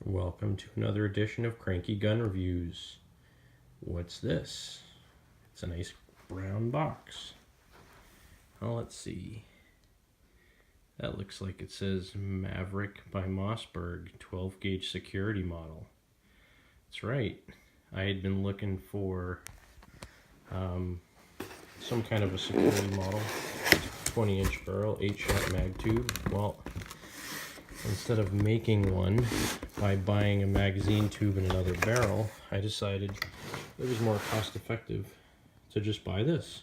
Welcome to another edition of Cranky Gun Reviews. What's this? It's a nice brown box. Oh, let's see. That looks like it says Maverick by Mossberg 12 gauge security model. That's right. I had been looking for some kind of a security model. 20-inch barrel, 8-shot mag tube. Well, instead of making one by buying a magazine tube and another barrel, I decided it was more cost effective to just buy this.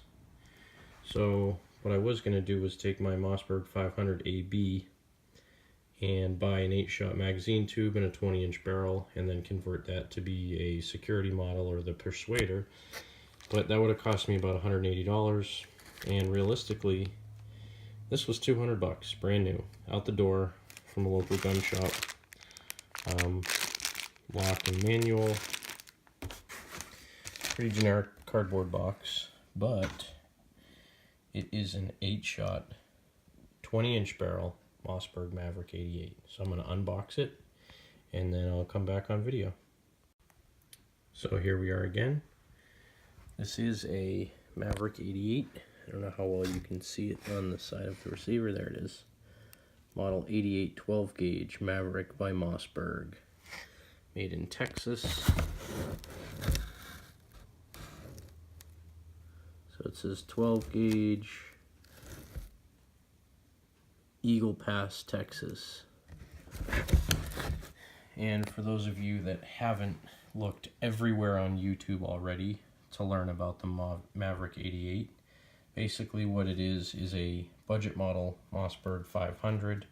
So what I was going to do was take my Mossberg 500 AB and buy an 8-shot magazine tube and a 20-inch barrel and then convert that to be a security model or the Persuader. But that would have cost me about $180, and realistically this was $200, brand new, out the door from a local gun shop. Lock and manual, pretty generic cardboard box, but it is an 8-shot 20-inch barrel Mossberg Maverick 88. So I'm going to unbox it and then I'll come back on video. So here we are again. This is a Maverick 88. I don't know how well you can see it on the side of the receiver. There it is. Model 88 12 gauge Maverick by Mossberg. Made in Texas. So it says 12 gauge, Eagle Pass, Texas. And for those of you that haven't looked everywhere on YouTube already to learn about the Maverick 88, basically what it is a budget model Mossberg 500.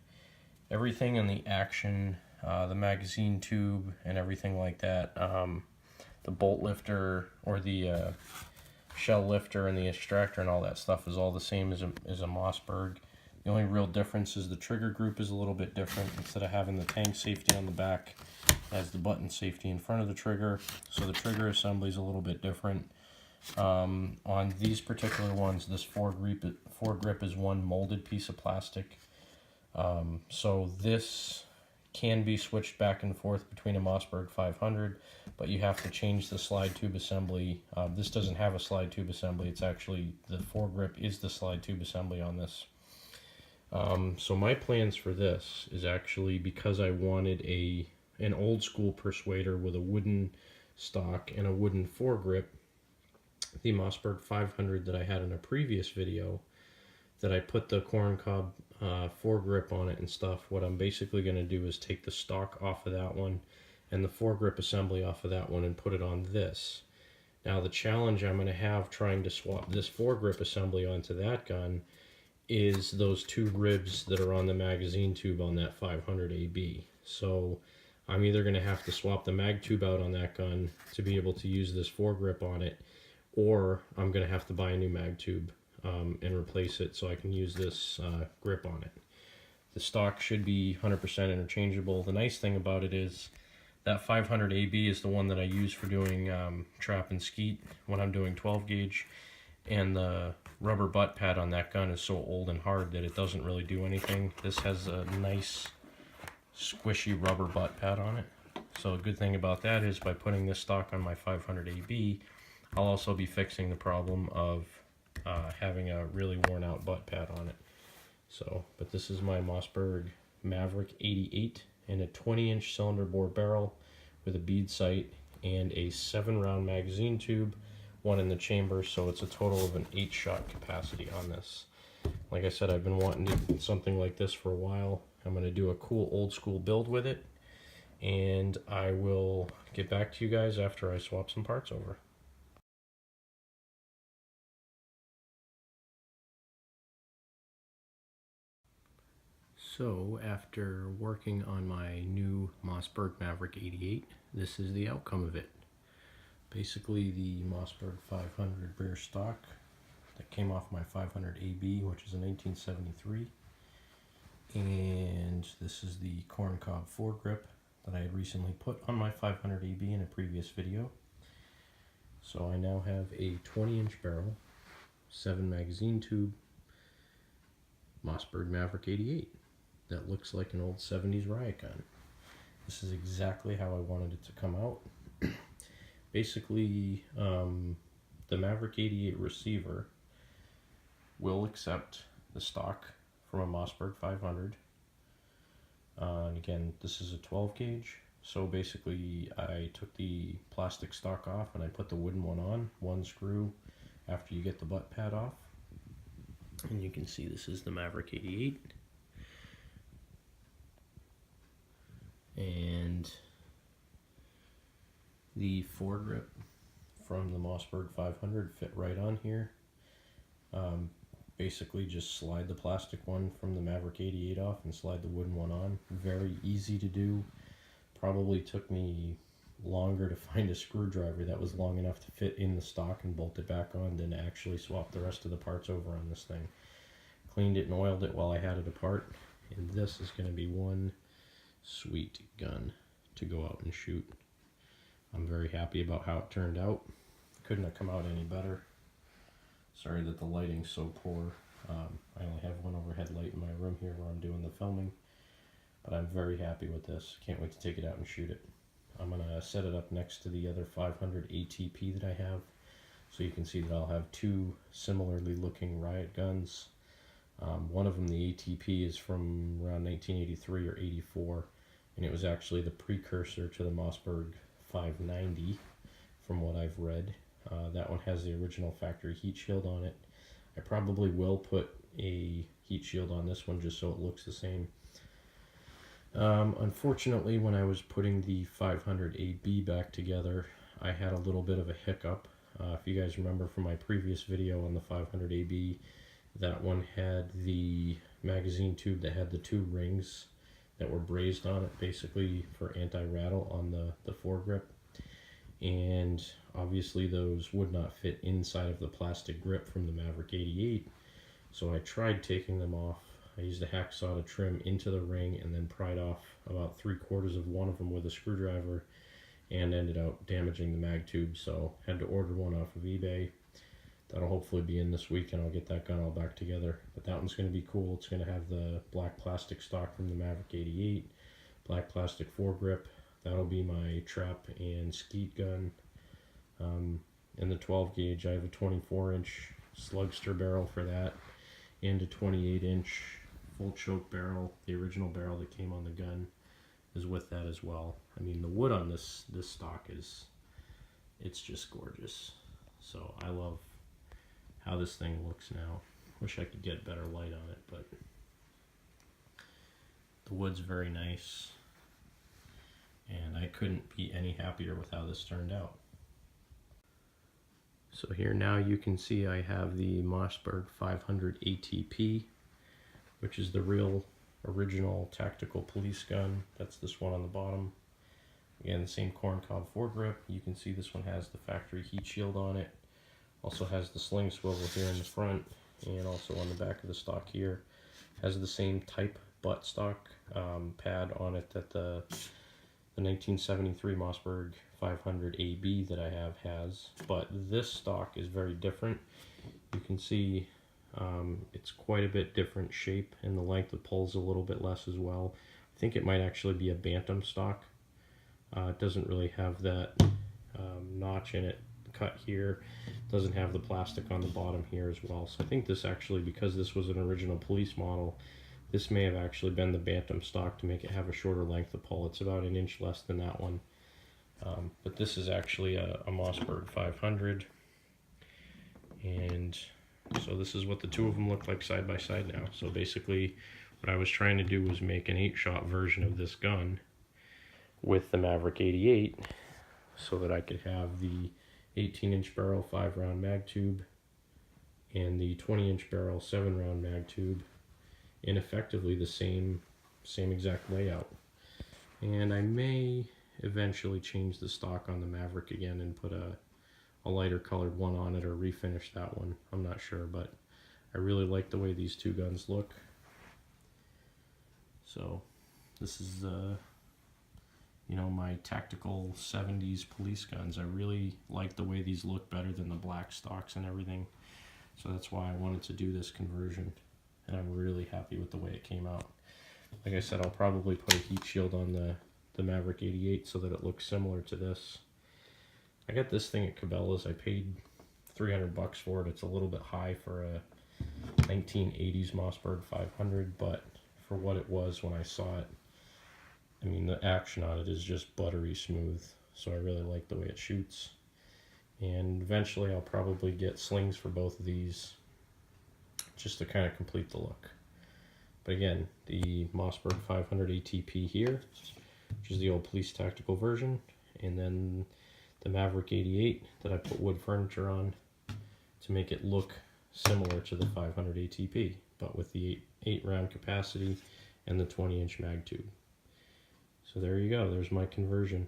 Everything in the action, the magazine tube and everything like that, the bolt lifter or the shell lifter and the extractor and all that stuff is all the same as a Mossberg. The only real difference is the trigger group is a little bit different. Instead of having the tank safety on the back, it has the button safety in front of the trigger. So the trigger assembly is a little bit different. On these particular ones, this foregrip is one molded piece of plastic. So this can be switched back and forth between a Mossberg 500, but you have to change the slide tube assembly. This doesn't have a slide tube assembly. It's actually, the foregrip is the slide tube assembly on this. So my plans for this is actually, because I wanted an old school Persuader with a wooden stock and a wooden foregrip, the Mossberg 500 that I had in a previous video, that I put the corncob foregrip on it and stuff. What I'm basically going to do is take the stock off of that one and the foregrip assembly off of that one and put it on this. Now the challenge I'm going to have trying to swap this foregrip assembly onto that gun is those two ribs that are on the magazine tube on that 500 AB. So I'm either going to have to swap the mag tube out on that gun to be able to use this foregrip on it, or I'm going to have to buy a new mag tube and replace it so I can use this grip on it. The stock should be 100% interchangeable. The nice thing about it is that 500 AB is the one that I use for doing trap and skeet when I'm doing 12 gauge, and the rubber butt pad on that gun is so old and hard that it doesn't really do anything. This has a nice squishy rubber butt pad on it. So a good thing about that is by putting this stock on my 500 AB, I'll also be fixing the problem of having a really worn out butt pad on it. So, but this is my Mossberg Maverick 88 in a 20-inch cylinder bore barrel with a bead sight and a 7-round magazine tube, one in the chamber, so it's a total of an 8-shot capacity on this. Like I said, I've been wanting to do something like this for a while. I'm going to do a cool old school build with it, and I will get back to you guys after I swap some parts over. So after working on my new Mossberg Maverick 88, this is the outcome of it. Basically the Mossberg 500 rear stock that came off my 500 AB, which is a 1973. And this is the corncob foregrip that I had recently put on my 500 AB in a previous video. So I now have a 20-inch barrel, 7 magazine tube, Mossberg Maverick 88. That looks like an old 70s riot gun. This is exactly how I wanted it to come out. Basically, the Maverick 88 receiver will accept the stock from a Mossberg 500. And again, this is a 12 gauge. So basically, I took the plastic stock off and I put the wooden one on, one screw after you get the butt pad off. And you can see this is the Maverick 88. And the foregrip from the Mossberg 500 fit right on here. Basically just slide the plastic one from the Maverick 88 off and slide the wooden one on. Very easy to do. Probably took me longer to find a screwdriver that was long enough to fit in the stock and bolt it back on than to actually swap the rest of the parts over on this thing. Cleaned it and oiled it while I had it apart, and this is going to be one sweet gun to go out and shoot. I'm very happy about how it turned out. Couldn't have come out any better. Sorry that the lighting's so poor. I only have one overhead light in my room here where I'm doing the filming, but I'm very happy with this. Can't wait to take it out and shoot it. I'm going to set it up next to the other 500 ATP that I have, so you can see that I'll have two similarly looking riot guns. One of them, the ATP, is from around 1983 or 84, and it was actually the precursor to the Mossberg 590 from what I've read. That one has the original factory heat shield on it. I probably will put a heat shield on this one just so it looks the same. Unfortunately, when I was putting the 500 AB back together, I had a little bit of a hiccup. If you guys remember from my previous video on the 500 AB, that one had the magazine tube that had the two rings that were brazed on it, basically for anti-rattle on the foregrip. And obviously those would not fit inside of the plastic grip from the Maverick 88. So I tried taking them off. I used a hacksaw to trim into the ring and then pried off about 3/4 of one of them with a screwdriver, and ended up damaging the mag tube. So had to order one off of eBay. That'll hopefully be in this week and I'll get that gun all back together. But that one's going to be cool. It's going to have the black plastic stock from the Maverick 88, black plastic foregrip. That'll be my trap and skeet gun. In the 12 gauge, I have a 24-inch slugster barrel for that, and a 28-inch full choke barrel. The original barrel that came on the gun is with that as well. I mean, the wood on this stock it's just gorgeous. So I love how this thing looks now. Wish I could get better light on it, but the wood's very nice. And I couldn't be any happier with how this turned out. So here now you can see I have the Mossberg 500 ATP, which is the real original tactical police gun. That's this one on the bottom. Again, the same corncob foregrip. You can see this one has the factory heat shield on it. Also has the sling swivel here in the front, and also on the back of the stock here. Has the same type butt stock pad on it that the 1973 Mossberg 500 AB that I have has, but this stock is very different. You can see it's quite a bit different shape, and the length of pull's a little bit less as well. I think it might actually be a bantam stock. It doesn't really have that notch in it cut here. It doesn't have the plastic on the bottom here as well. So I think this actually, because this was an original police model, this may have actually been the bantam stock to make it have a shorter length of pull. It's about an inch less than that one. But this is actually a Mossberg 500. And so this is what the two of them look like side by side now. So basically what I was trying to do was make an 8-shot version of this gun with the Maverick 88 so that I could have the 18-inch barrel 5-round mag tube and the 20-inch barrel 7-round mag tube in effectively the same exact layout. And I may eventually change the stock on the Maverick again and put a lighter colored one on it, or refinish that one. I'm not sure, but I really like the way these two guns look. So this is you know, my tactical 70s police guns. I really like the way these look better than the black stocks and everything. So that's why I wanted to do this conversion. And I'm really happy with the way it came out. Like I said, I'll probably put a heat shield on the the Maverick 88 so that it looks similar to this. I got this thing at Cabela's. I paid 300 bucks for it. It's a little bit high for a 1980s Mossberg 500, but for what it was when I saw it, I mean, the action on it is just buttery smooth, so I really like the way it shoots. And eventually I'll probably get slings for both of these just to kind of complete the look. But again, the Mossberg 500 ATP here, which is the old police tactical version, and then the Maverick 88 that I put wood furniture on to make it look similar to the 500 ATP, but with the 8 round capacity and the 20-inch mag tube. So there you go, there's my conversion.